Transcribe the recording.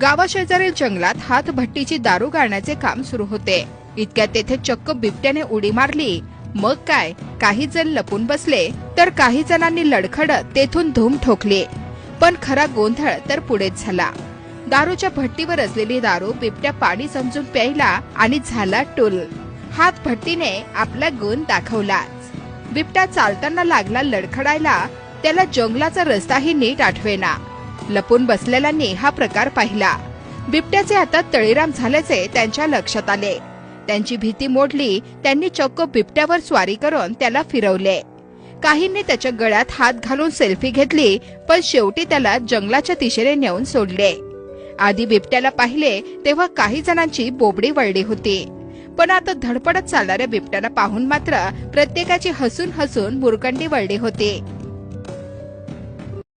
गावाशेजारील जंगलात हातभट्टीची दारू गाळण्याचे काम सुरू होते. इतक्यात तेथे चक्क बिबट्याने उडी मारली. मग काय, काही जण लपून बसले तर काही जणांनी लडखडत तेथून धूम ठोकली. पण खरा गोंधळ तर पुढेच झाला. दारूच्या भट्टीवर असलेली दारू बिबट्या पाणी समजून प्यायला आणि झाला टूल. हातभट्टीने आपला गुण दाखवलाच. बिबट्या चालताना लागला लडखडायला. त्याला जंगलाचा रस्ताही नीट आठवेना. लपून बसलेल्यांनी हा प्रकार पाहिला. बिबट्याचे आता तळीराम झाल्याचे त्यांच्या लक्षात आले. त्यांची भीती मोडली. त्यांनी चक्क बिबट्यावर स्वारी करून त्याला फिरवले. काहींनी त्याच्या गळ्यात हात घालून सेल्फी घेतली, पण शेवटी त्याला जंगलाच्या दिशेने नेऊन सोडले. आधी बिबट्याला पाहिले तेव्हा काही जणांची बोबडी वळली होती, पण आता धडपडत चालणाऱ्या बिबट्याला पाहून मात्र प्रत्येकाची हसून हसून मुरकंडी वळली होती.